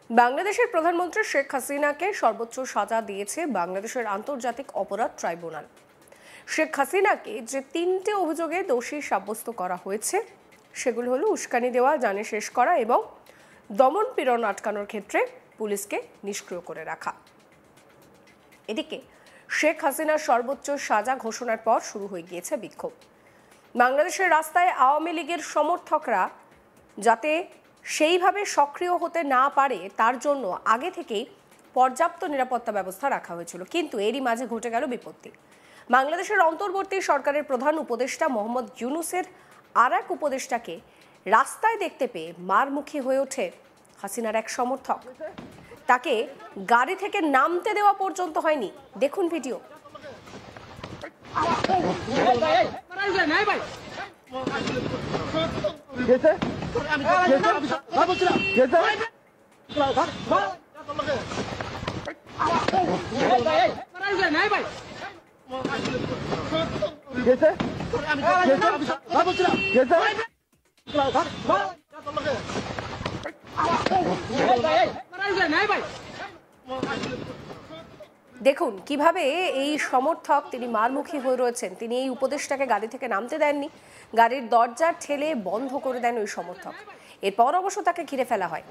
বাংলাদেশের প্রধানমন্ত্রী শেখ হাসিনাকে সর্বোচ্চ সাজা দিয়েছে বাংলাদেশের আন্তর্জাতিক অপরাধ ট্রাইব্যুনাল। শেখ হাসিনাকে যে 3টে অভিযোগে দোষী সাব্যস্ত করা হয়েছে সেগুলো হলো উস্কানি দেওয়া, জানে শেষ করা এবং দমন পীড়ন আটকানোর ক্ষেত্রে পুলিশকে নিষ্ক্রিয় করে রাখা। এদিকে শেখ হাসিনার সর্বোচ্চ সাজা ঘোষণার পর শুরু হয়ে গিয়েছে বিক্ষোভ। বাংলাদেশের রাস্তায় আওয়ামী লীগের সমর্থকরা যাতে সেইভাবে সক্রিয় হতে না পারে তার জন্য আগে থেকেই পর্যাপ্ত নিরাপত্তা ব্যবস্থা রাখা হয়েছিল, কিন্তু এরই মাঝে ঘটে গেল বিপত্তি। বাংলাদেশের অন্তর্বর্তী সরকারের প্রধান উপদেষ্টা মোহাম্মদ ইউনূসের আর এক উপদেষ্টাকে রাস্তায় দেখতে পেয়ে মারমুখী হয়ে ওঠে হাসিনার এক সমর্থক। তাকে গাড়ি থেকে নামতে দেওয়া পর্যন্ত হয়নি। দেখুন ভিডিও। দেখুন কিভাবে এই সমর্থক তিনি মারমুখী হয়ে রয়েছেন। তিনি এই উপদেষ্টাকে গাড়ি থেকে নামতে দেননি, গাড়ির দরজা ঠেলে বন্ধ করে দেন ওই সমর্থক। এরপর অবশ্য তাকে ঘিরে ফেলা হয়।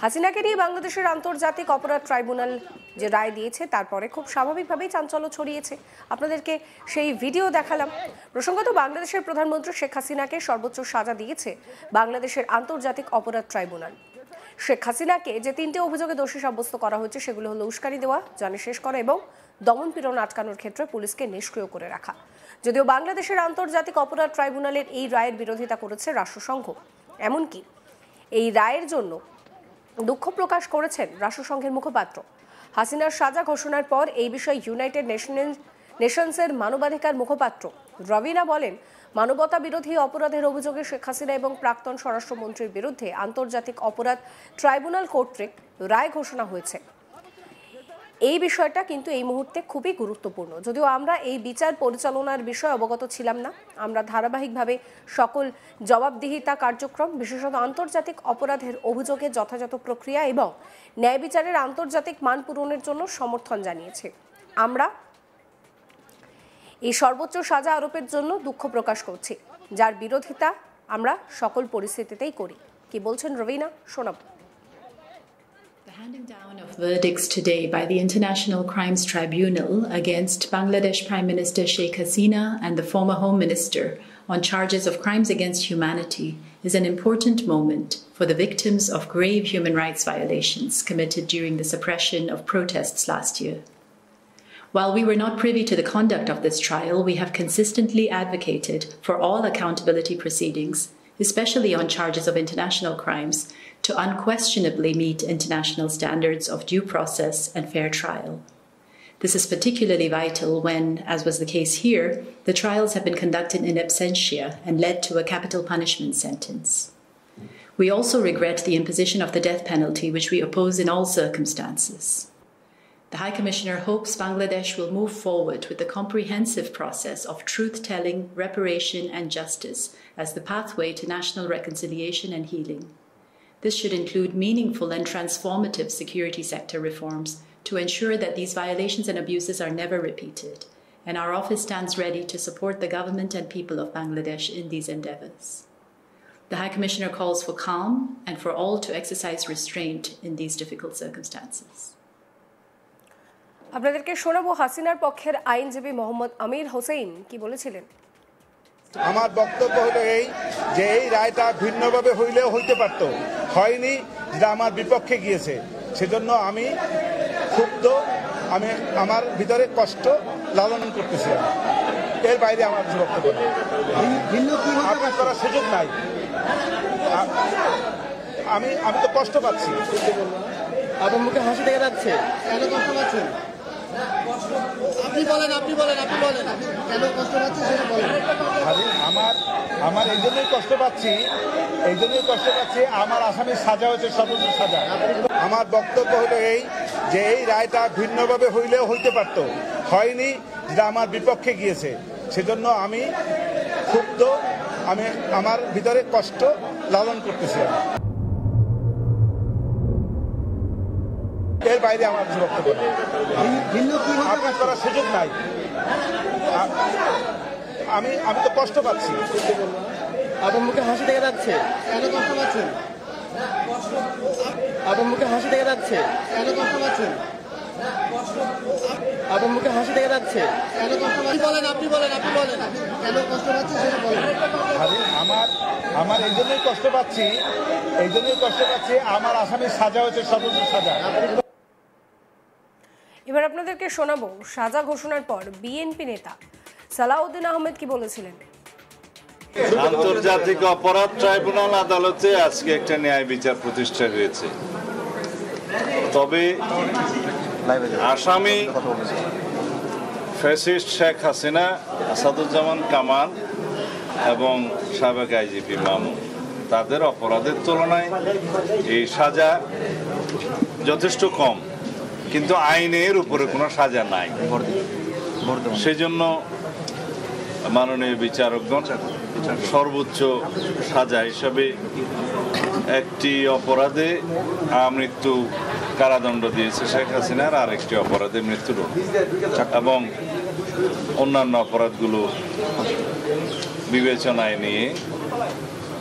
হাসিনাকে নিয়ে বাংলাদেশের আন্তর্জাতিক অপরাধ ট্রাইব্যুনাল যে রায় দিয়েছে তারপরে খুব স্বাভাবিকভাবেই চাঞ্চল্য ছড়িয়েছে। আপনাদেরকে সেই ভিডিও দেখালাম। প্রসঙ্গত বাংলাদেশের প্রধানমন্ত্রী শেখ হাসিনাকে সর্বোচ্চ সাজা দিয়েছে বাংলাদেশের আন্তর্জাতিক অপরাধ ট্রাইব্যুনাল। শেখ হাসিনাকে যে 3টে অভিযোগে দোষী সাব্যস্ত করা হয়েছে সেগুলো হলো উস্কানি দেওয়া, জানে শেষ করা এবং দমন পীড়ন আটকানোর ক্ষেত্রে পুলিশকে নিষ্ক্রিয় করে রাখা। যদিও বাংলাদেশের আন্তর্জাতিক অপরাধ ট্রাইব্যুনালের এই রায়ের বিরোধিতা করেছে রাষ্ট্রসংঘ। এমনকি এই রায়ের জন্য দুঃখ প্রকাশ করেছেন রাষ্ট্রসংঘের মুখপাত্র। হাসিনার সাজা ঘোষণার পর এই বিষয়ে ইউনাইটেড নেশনসের মানবাধিকার মুখপাত্র রবিনা বলেন, মানবতা বিরোধী অপরাধের অভিযোগে শেখ হাসিনা এবং প্রাক্তন স্বরাষ্ট্রমন্ত্রীর বিরুদ্ধে আন্তর্জাতিক অপরাধ ট্রাইব্যুনাল কর্তৃক রায় ঘোষণা হয়েছে। এই বিষয়টা কিন্তু এই মুহূর্তে খুবই গুরুত্বপূর্ণ। যদিও আমরা এই বিচার পরিচালনার বিষয়ে অবগত ছিলাম না, আমরা ধারাবাহিকভাবে সকল জবাবদিহিতা কার্যক্রম, বিশেষত আন্তর্জাতিক অপরাধের অভিযোগে যথাযথ প্রক্রিয়া এবং ন্যায় বিচারের আন্তর্জাতিক মান পূরণের জন্য সমর্থন জানিয়েছি। আমরা এই সর্বোচ্চ সাজা আরোপের জন্য দুঃখ প্রকাশ করছি, যার বিরোধিতা আমরা সকল পরিস্থিতিতেই করি। কি বলছেন রবিনা, শোনাব। The handing down of verdicts today by the International Crimes Tribunal against Bangladesh Prime Minister Sheikh Hasina and the former Home Minister on charges of crimes against humanity is an important moment for the victims of grave human rights violations committed during the suppression of protests last year. While we were not privy to the conduct of this trial, we have consistently advocated for all accountability proceedings, especially on charges of international crimes, to unquestionably meet international standards of due process and fair trial. This is particularly vital when, as was the case here, the trials have been conducted in absentia and led to a capital punishment sentence. We also regret the imposition of the death penalty, which we oppose in all circumstances. The High Commissioner hopes Bangladesh will move forward with the comprehensive process of truth-telling, reparation and justice as the pathway to national reconciliation and healing. This should include meaningful and transformative security sector reforms to ensure that these violations and abuses are never repeated, and our office stands ready to support the government and people of Bangladesh in these endeavours. The High Commissioner calls for calm and for all to exercise restraint in these difficult circumstances. আপনাদেরকে শোনাবো হাসিনার পক্ষের আইনজীবী মোহাম্মদ আমির হোসেন কি বলেছিলেন। আমার বক্তব্য হলো এই যে এই রায়টা ভিন্নভাবে হইলেও হইতে পারত, হয়নি, যেটা আমার বিপক্ষে গিয়েছে। সেজন্য আমি ক্ষুব্ধ, আমি আমার ভিতরে কষ্ট লালন করতেছিলাম। এর বাইরে আমার কিছু বক্তব্য আপনার করার সুযোগ নাই। আমি তো কষ্ট পাচ্ছি। আপনার মুখে হাসি দেখা যাচ্ছে, কেন কষ্ট পাচ্ছেন? আপনি বলেন কেন কষ্ট পাচ্ছেন সেটা বলেন। আমার এই জন্যই কষ্ট পাচ্ছি, আমার আসামির সাজা হয়েছে সর্বোচ্চ সাজা। আমার বক্তব্য হলো এই যে এই রায়টা ভিন্নভাবে হইলেও হইতে পারত, হয়নি, যেটা আমার বিপক্ষে গিয়েছে। সেজন্য আমি ক্ষুব্ধ, আমি আমার ভিতরে কষ্ট লালন করতেছিলাম। এর বাইরে আমার কিছু বক্তব্য নেই। ভিন্ন কি হতে আপিল করার সুযোগ নাই। আমি আমি তো কষ্ট পাচ্ছি। আপনার মুখে হাসি দেখা যাচ্ছে, কেন কষ্ট পাচ্ছেন? আপনার মুখে হাসি দেখা যাচ্ছে, কেন কষ্ট পাচ্ছেন? আপনার মুখে হাসি দেখা যাচ্ছে, কেন কষ্ট পাচ্ছেন? আপনি বলেন কেন কষ্ট পাচ্ছেন সেটা বলেন। আমার এই জন্যই কষ্ট পাচ্ছি, আমার আসামির সাজা হচ্ছে সর্বোচ্চ সাজা। এবার আপনাদেরকে শোনাবো সাজা ঘোষণার পর বিএনপি নেতা সালাউদ্দিন আহমেদ কি বলেছিলেন। আন্তর্জাতিক অপরাধ ট্রাইব্যুনাল আদালতে আজকে একটা ন্যায় বিচার প্রতিষ্ঠা হয়েছে। তবে আসামি ফ্যাসিস্ট শেখ হাসিনা, আসাদুজ্জামান কামাল এবং সাবেক আইজিপি মামুন, তাদের অপরাধের তুলনায় এই সাজা যথেষ্ট কম, কিন্তু আইনের উপরে কোনো সাজা নাই। সেজন্য মাননীয় বিচারকগণ সর্বোচ্চ সাজা হিসাবে একটি অপরাধে মৃত্যু কারাদণ্ড দিয়েছে শেখ হাসিনার, আর একটি অপরাধে মৃত্যুদণ্ড এবং অন্যান্য অপরাধগুলো বিবেচনায় নিয়ে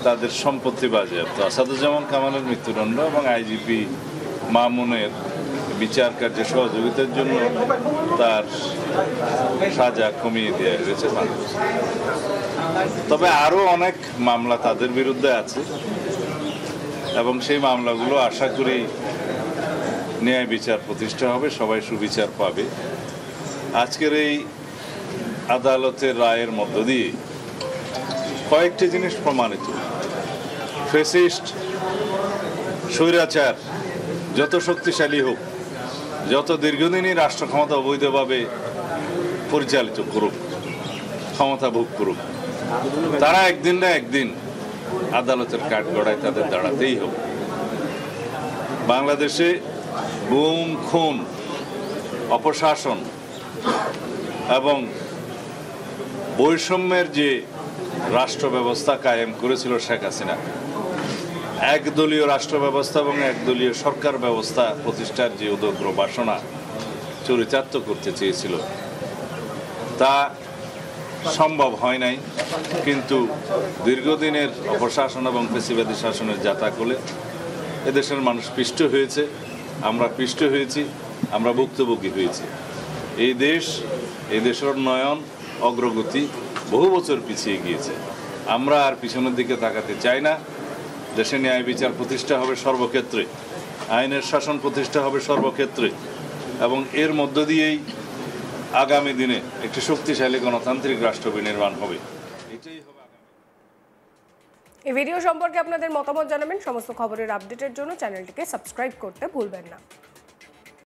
তাদের সম্পত্তি বাজেয়াপ্ত। আসাদুজ্জামান কামালের মৃত্যুদণ্ড এবং আইজিপি মামুনের বিচার কার্যে সহযোগিতার জন্য তার সাজা কমিয়ে দেওয়া হয়েছে। তবে আরো অনেক মামলা তাদের বিরুদ্ধে আছে এবং সেই মামলাগুলো আশা করি ন্যায় বিচার প্রতিষ্ঠা হবে, সবাই সুবিচার পাবে। আজকের এই আদালতের রায়ের মধ্য দিয়ে কয়েকটি জিনিস প্রমাণিত। ফ্যাসিস্ট স্বৈরাচার যত শক্তিশালী হোক, যত দীর্ঘদিনই রাষ্ট্র ক্ষমতা অবৈধভাবে পরিচালিত করুক, ক্ষমতা ভোগ করুক, তারা একদিন না একদিন আদালতের কাঠগড়ায় তাদের দাঁড়াতেই হবে। বাংলাদেশে গুম, খুন, অপশাসন এবং বৈষম্যের যে রাষ্ট্র ব্যবস্থা কায়েম করেছিল শেখ হাসিনা, একদলীয় রাষ্ট্র ব্যবস্থা এবং একদলীয় সরকার ব্যবস্থা প্রতিষ্ঠার যে উদগ্র বাসনা চরিতার্থ করতে চেয়েছিল, তা সম্ভব হয় নাই। কিন্তু দীর্ঘদিনের অপশাসন এবং ফ্যাসিবাদী শাসনের যাতাকলে এদেশের মানুষ পিষ্ট হয়েছে, আমরা পিষ্ট হয়েছি, আমরা ভুক্তভোগী হয়েছি। এই দেশের উন্নয়ন অগ্রগতি বহু বছর পিছিয়ে গিয়েছে। আমরা আর পিছনের দিকে তাকাতে চাই না। দেশে ন্যায় বিচার প্রতিষ্ঠা হবে সর্বক্ষেত্রে, আইনের শাসন প্রতিষ্ঠা হবে সর্বক্ষেত্রে এবং এর মধ্য দিয়েই আগামী দিনে একটি শক্তিশালী গণতান্ত্রিক রাষ্ট্র বিনির্মাণ হবে। এটাই হবে। এই ভিডিও সম্পর্কে আপনাদের মতামত জানাবেন। সমস্ত খবরের আপডেটের জন্য চ্যানেলটিকে সাবস্ক্রাইব করতে ভুলবেন না।